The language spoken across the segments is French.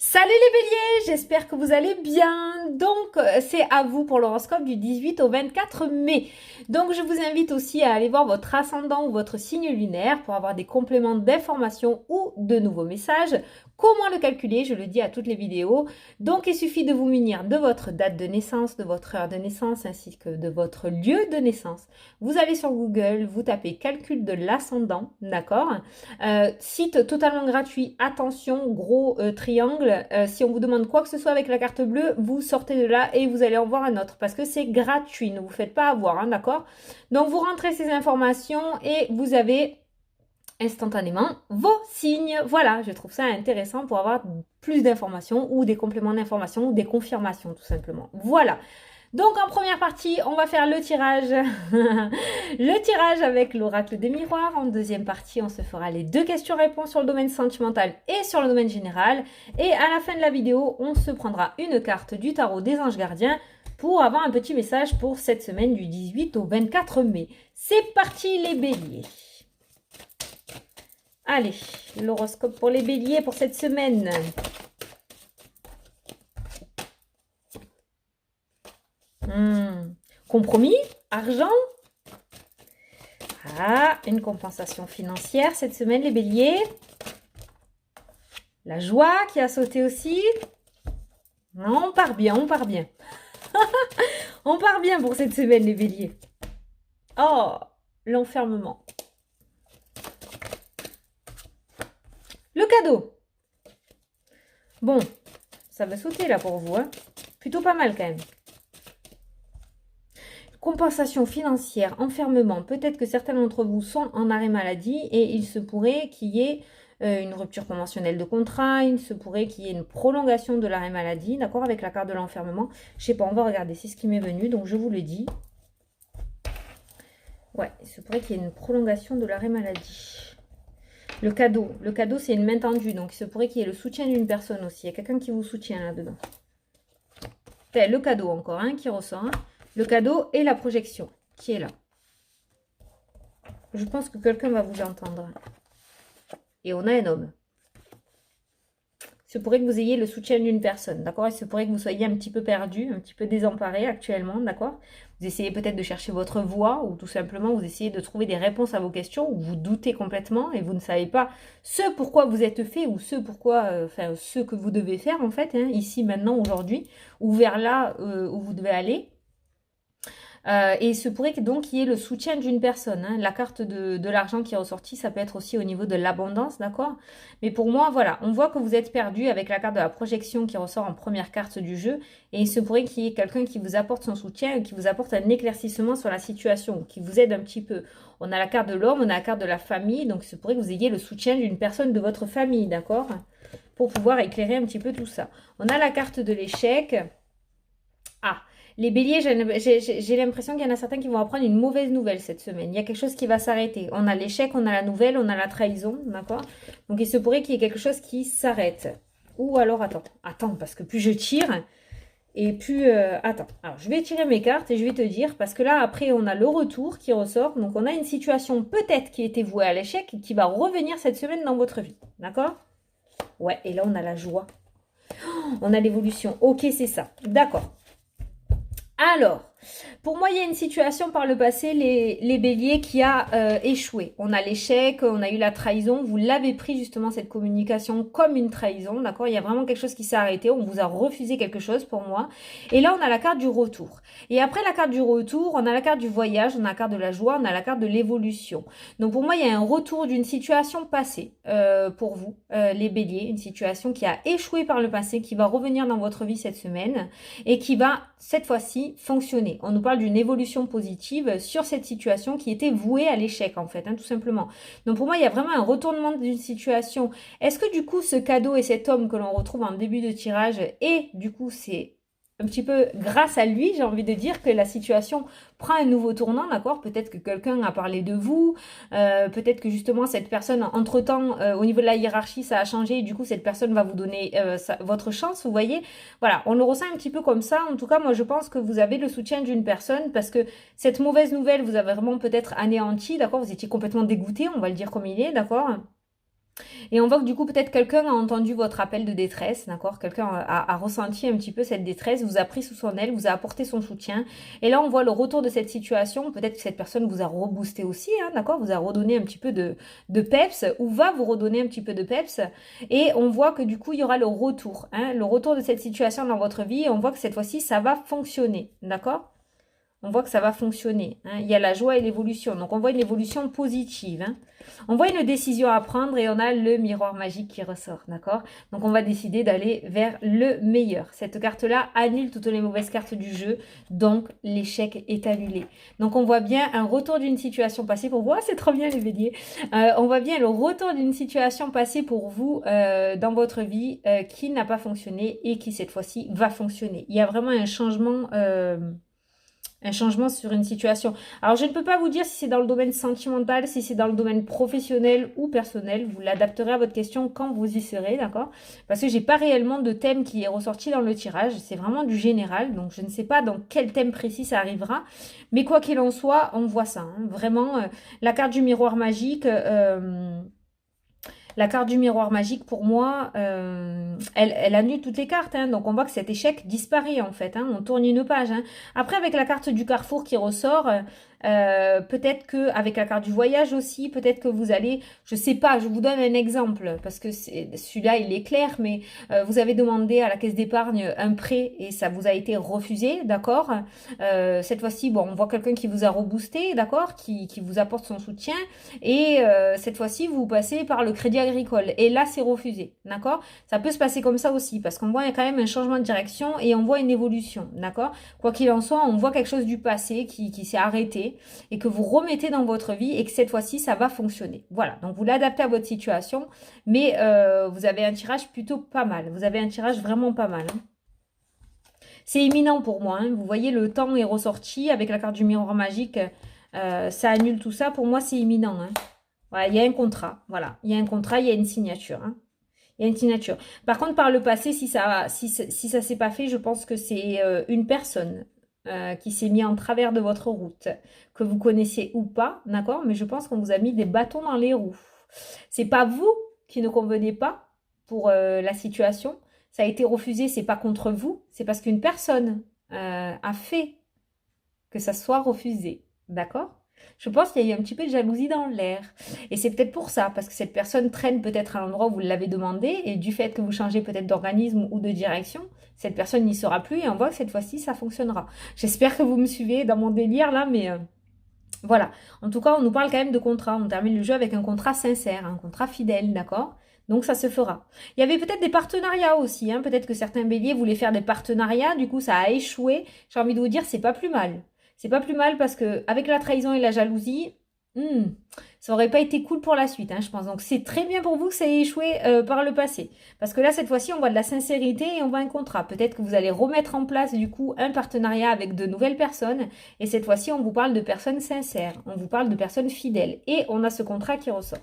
Salut les béliers, j'espère que vous allez bien. Donc, c'est à vous pour l'horoscope du 18 au 24 mai. Donc, je vous invite aussi à aller voir votre ascendant ou votre signe lunaire pour avoir des compléments d'informations ou de nouveaux messages. Comment le calculer? Je le dis à toutes les vidéos. Donc, il suffit de vous munir de votre date de naissance, de votre heure de naissance ainsi que de votre lieu de naissance. Vous allez sur Google, vous tapez calcul de l'ascendant, d'accord? Site totalement gratuit, attention, gros triangle. Si on vous demande quoi que ce soit avec la carte bleue, vous sortez de là et vous allez en voir un autre parce que c'est gratuit, ne vous faites pas avoir, hein, d'accord? Donc vous rentrez ces informations et vous avez instantanément vos signes. Voilà, je trouve ça intéressant pour avoir plus d'informations ou des compléments d'informations ou des confirmations tout simplement. Voilà. Donc en première partie, on va faire le tirage. Le tirage avec l'oracle des miroirs. En deuxième partie, on se fera les deux questions-réponses sur le domaine sentimental et sur le domaine général. Et à la fin de la vidéo, on se prendra une carte du tarot des anges gardiens pour avoir un petit message pour cette semaine du 18 au 24 mai. C'est parti les béliers. Allez, l'horoscope pour les béliers pour cette semaine. Compromis, argent. Ah, une compensation financière cette semaine, les béliers. La joie qui a sauté aussi. Non, on part bien, on part bien. On part bien pour cette semaine, les béliers. Oh, l'enfermement. Le cadeau. Bon, ça va sauter là pour vous, hein. Plutôt pas mal quand même. Compensation financière, enfermement. Peut-être que certains d'entre vous sont en arrêt maladie et il se pourrait qu'il y ait une rupture conventionnelle de contrat, il se pourrait qu'il y ait une prolongation de l'arrêt maladie, d'accord, avec la carte de l'enfermement. Je sais pas, on va regarder, c'est ce qui m'est venu, donc je vous le dis. Ouais, il se pourrait qu'il y ait une prolongation de l'arrêt maladie. Le cadeau c'est une main tendue, donc il se pourrait qu'il y ait le soutien d'une personne aussi. Il y a quelqu'un qui vous soutient là-dedans. Enfin, le cadeau encore, hein, qui ressort. Hein. Le cadeau et la projection qui est là. Je pense que quelqu'un va vous entendre. Et on a un homme. Il se pourrait que vous ayez le soutien d'une personne, d'accord? Il se pourrait que vous soyez un petit peu perdu, un petit peu désemparé actuellement, d'accord? Vous essayez peut-être de chercher votre voie ou tout simplement vous essayez de trouver des réponses à vos questions ou vous doutez complètement et vous ne savez pas ce pourquoi vous êtes fait ou ce pourquoi, ce que vous devez faire en fait, hein, ici, maintenant, aujourd'hui, ou vers là où vous devez aller. Et il se pourrait que donc il y ait le soutien d'une personne. Hein. La carte de l'argent qui est ressortie, ça peut être aussi au niveau de l'abondance, d'accord? Mais pour moi, voilà, on voit que vous êtes perdu avec la carte de la projection qui ressort en première carte du jeu. Et il se pourrait qu'il y ait quelqu'un qui vous apporte son soutien, qui vous apporte un éclaircissement sur la situation, qui vous aide un petit peu. On a la carte de l'homme, on a la carte de la famille, donc il se pourrait que vous ayez le soutien d'une personne de votre famille, d'accord? Pour pouvoir éclairer un petit peu tout ça. On a la carte de l'échec. Ah, les béliers, j'ai l'impression qu'il y en a certains qui vont apprendre une mauvaise nouvelle cette semaine. Il y a quelque chose qui va s'arrêter. On a l'échec, on a la nouvelle, on a la trahison, d'accord? Donc il se pourrait qu'il y ait quelque chose qui s'arrête. Ou alors, attends, parce que plus je tire, et plus... attends, alors je vais tirer mes cartes et je vais te dire, parce que là, après, on a le retour qui ressort. Donc on a une situation peut-être qui était vouée à l'échec et qui va revenir cette semaine dans votre vie, d'accord? Ouais, et là, on a la joie. On a l'évolution. Ok, c'est ça. D'accord. Alors, pour moi, il y a une situation par le passé, les béliers, qui a échoué. On a l'échec, on a eu la trahison. Vous l'avez pris justement cette communication comme une trahison, d'accord? Il y a vraiment quelque chose qui s'est arrêté. On vous a refusé quelque chose pour moi. Et là, on a la carte du retour. Et après la carte du retour, on a la carte du voyage, on a la carte de la joie, on a la carte de l'évolution. Donc pour moi, il y a un retour d'une situation passée pour vous, les béliers. Une situation qui a échoué par le passé, qui va revenir dans votre vie cette semaine et qui va, cette fois-ci, fonctionner. On nous parle d'une évolution positive sur cette situation qui était vouée à l'échec en fait, hein, tout simplement. Donc pour moi, il y a vraiment un retournement d'une situation. Est-ce que du coup, ce cadeau et cet homme que l'on retrouve en début de tirage, et du coup, c'est un petit peu grâce à lui, j'ai envie de dire que la situation prend un nouveau tournant, d'accord? Peut-être que quelqu'un a parlé de vous, peut-être que justement cette personne, entre-temps, au niveau de la hiérarchie, ça a changé, et du coup cette personne va vous donner votre chance, vous voyez? Voilà, on le ressent un petit peu comme ça. En tout cas, moi je pense que vous avez le soutien d'une personne parce que cette mauvaise nouvelle vous a vraiment peut-être anéanti, d'accord? Vous étiez complètement dégoûté, on va le dire comme il est, d'accord? Et on voit que du coup, peut-être quelqu'un a entendu votre appel de détresse, d'accord? Quelqu'un a ressenti un petit peu cette détresse, vous a pris sous son aile, vous a apporté son soutien. Et là, on voit le retour de cette situation. Peut-être que cette personne vous a reboosté aussi, hein, d'accord? Vous a redonné un petit peu de peps, ou va vous redonner un petit peu de peps. Et on voit que du coup, il y aura le retour, hein, le retour de cette situation dans votre vie. Et on voit que cette fois-ci, ça va fonctionner, d'accord? On voit que ça va fonctionner, hein. Il y a la joie et l'évolution. Donc, on voit une évolution positive, hein. On voit une décision à prendre et on a le miroir magique qui ressort, d'accord? Donc, on va décider d'aller vers le meilleur. Cette carte-là annule toutes les mauvaises cartes du jeu. Donc, l'échec est annulé. Donc, on voit bien un retour d'une situation passée pour vous. Ah, c'est trop bien les béliers. On voit bien le retour d'une situation passée pour vous dans votre vie qui n'a pas fonctionné et qui, cette fois-ci, va fonctionner. Il y a vraiment un changement... un changement sur une situation. Alors, je ne peux pas vous dire si c'est dans le domaine sentimental, si c'est dans le domaine professionnel ou personnel. Vous l'adapterez à votre question quand vous y serez, d'accord? Parce que j'ai pas réellement de thème qui est ressorti dans le tirage. C'est vraiment du général. Donc, je ne sais pas dans quel thème précis ça arrivera. Mais quoi qu'il en soit, on voit ça, hein. Vraiment, la carte du miroir magique... la carte du miroir magique, pour moi, elle annule toutes les cartes, hein. Donc, on voit que cet échec disparaît, en fait, hein. On tourne une page, hein. Après, avec la carte du carrefour qui ressort, peut-être que avec la carte du voyage aussi, peut-être que vous allez, je sais pas, je vous donne un exemple, parce que celui-là, il est clair, mais vous avez demandé à la caisse d'épargne un prêt et ça vous a été refusé, d'accord? Cette fois-ci, bon, on voit quelqu'un qui vous a reboosté, d'accord? Qui vous apporte son soutien. Et cette fois-ci, vous passez par le crédit agricole. Et là, c'est refusé, d'accord? Ça peut se passer comme ça aussi, parce qu'on voit quand même un changement de direction et on voit une évolution, d'accord? Quoi qu'il en soit, on voit quelque chose du passé qui s'est arrêté et que vous remettez dans votre vie et que cette fois-ci, ça va fonctionner. Voilà, donc vous l'adaptez à votre situation, mais vous avez un tirage plutôt pas mal. Vous avez un tirage vraiment pas mal, hein. C'est imminent pour moi, hein. Vous voyez, le temps est ressorti avec la carte du miroir magique. Ça annule tout ça. Pour moi, c'est imminent, hein. Voilà, il y a un contrat. Voilà, il y a un contrat, il y a une signature, hein. Il y a une signature. Par contre, par le passé, si ça s'est pas fait, je pense que c'est une personne qui s'est mis en travers de votre route, que vous connaissez ou pas, d'accord? Mais je pense qu'on vous a mis des bâtons dans les roues. C'est pas vous qui ne convenez pas pour la situation. Ça a été refusé, c'est pas contre vous, c'est parce qu'une personne a fait que ça soit refusé, d'accord? Je pense qu'il y a eu un petit peu de jalousie dans l'air. Et c'est peut-être pour ça, parce que cette personne traîne peut-être à l'endroit où vous l'avez demandé, et du fait que vous changez peut-être d'organisme ou de direction, cette personne n'y sera plus, et on voit que cette fois-ci, ça fonctionnera. J'espère que vous me suivez dans mon délire là, mais voilà. En tout cas, on nous parle quand même de contrat. On termine le jeu avec un contrat sincère, un contrat fidèle, d'accord? Donc ça se fera. Il y avait peut-être des partenariats aussi, hein. Peut-être que certains béliers voulaient faire des partenariats, du coup ça a échoué. J'ai envie de vous dire, c'est pas plus mal. C'est pas plus mal parce que avec la trahison et la jalousie, ça aurait pas été cool pour la suite, hein, je pense. Donc c'est très bien pour vous que ça ait échoué par le passé. Parce que là, cette fois-ci, on voit de la sincérité et on voit un contrat. Peut-être que vous allez remettre en place du coup un partenariat avec de nouvelles personnes. Et cette fois-ci, on vous parle de personnes sincères. On vous parle de personnes fidèles. Et on a ce contrat qui ressort.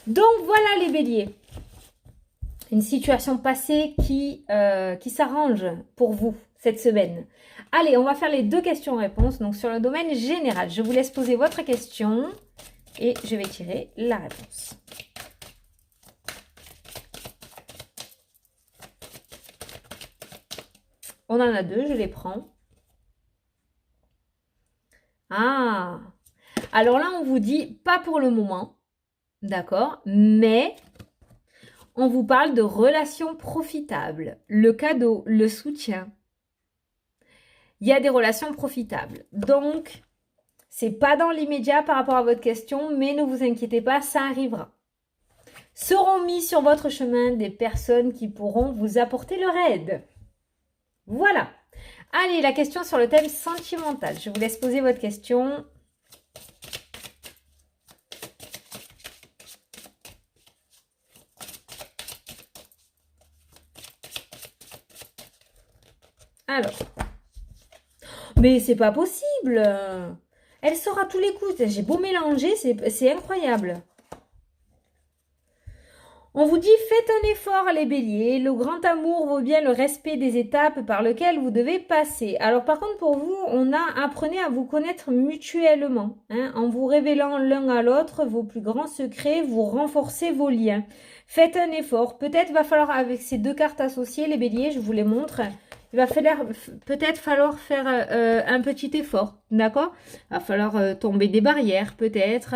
Donc voilà les béliers. Une situation passée qui s'arrange pour vous cette semaine. Allez, on va faire les 2 questions-réponses. Donc sur le domaine général, je vous laisse poser votre question et je vais tirer la réponse. On en a 2, je les prends. Ah, alors là on vous dit pas pour le moment, d'accord, mais on vous parle de relations profitables, le cadeau, le soutien. Il y a des relations profitables. Donc, c'est pas dans l'immédiat par rapport à votre question, mais ne vous inquiétez pas, ça arrivera. Seront mis sur votre chemin des personnes qui pourront vous apporter leur aide. Voilà. Allez, la question sur le thème sentimental. Je vous laisse poser votre question. Alors. Mais c'est pas possible. Elle sort à tous les coups. J'ai beau mélanger, c'est incroyable. On vous dit, faites un effort, les béliers. Le grand amour vaut bien le respect des étapes par lesquelles vous devez passer. Alors, par contre, pour vous, apprenez à vous connaître mutuellement. Hein, en vous révélant l'un à l'autre vos plus grands secrets, vous renforcez vos liens. Faites un effort. Peut-être va falloir, avec ces deux cartes associées, les béliers, je vous les montre, il va peut-être falloir faire un petit effort. D'accord? Il va falloir tomber des barrières, peut-être.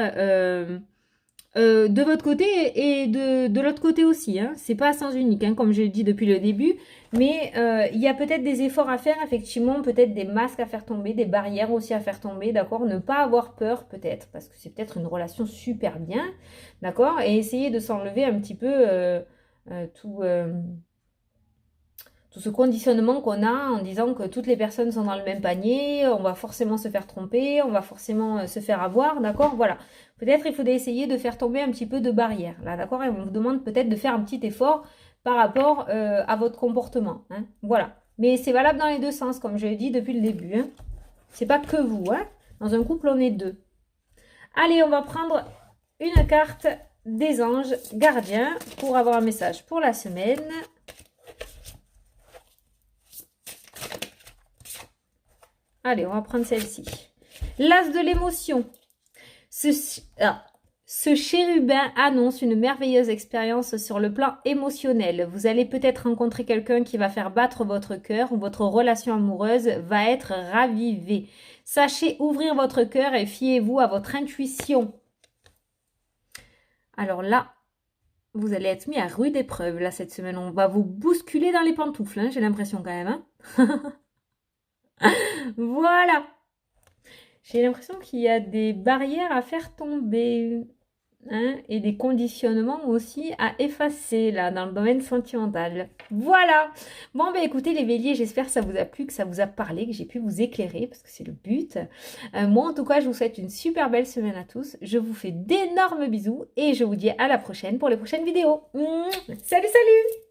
De votre côté et de l'autre côté aussi. Hein. C'est pas à sens unique, hein, comme je l'ai dit depuis le début. Mais il y a peut-être des efforts à faire, effectivement. Peut-être des masques à faire tomber, des barrières aussi à faire tomber, d'accord? Ne pas avoir peur, peut-être, parce que c'est peut-être une relation super bien, d'accord? Et essayer de s'enlever un petit peu tout ce conditionnement qu'on a en disant que toutes les personnes sont dans le même panier, on va forcément se faire tromper, on va forcément se faire avoir, d'accord? Voilà. Peut-être il faudrait essayer de faire tomber un petit peu de barrières, là, d'accord? Et on vous demande peut-être de faire un petit effort par rapport à votre comportement, hein? Voilà. Mais c'est valable dans les deux sens, comme je l'ai dit depuis le début, hein? C'est pas que vous, hein? Dans un couple, on est deux. Allez, on va prendre une carte des anges gardiens pour avoir un message pour la semaine. Allez, on va prendre celle-ci. L'as de l'émotion. Ce chérubin annonce une merveilleuse expérience sur le plan émotionnel. Vous allez peut-être rencontrer quelqu'un qui va faire battre votre cœur ou votre relation amoureuse va être ravivée. Sachez ouvrir votre cœur et fiez-vous à votre intuition. Alors là, vous allez être mis à rude épreuve là cette semaine. On va vous bousculer dans les pantoufles, hein, j'ai l'impression quand même. Hein. Voilà. J'ai l'impression qu'il y a des barrières à faire tomber, hein, et des conditionnements aussi à effacer là dans le domaine sentimental. Voilà. Bon ben écoutez les béliers, j'espère que ça vous a plu, que ça vous a parlé, que j'ai pu vous éclairer parce que c'est le but. Moi en tout cas, je vous souhaite une super belle semaine à tous. Je vous fais d'énormes bisous et je vous dis à la prochaine pour les prochaines vidéos. Salut, salut!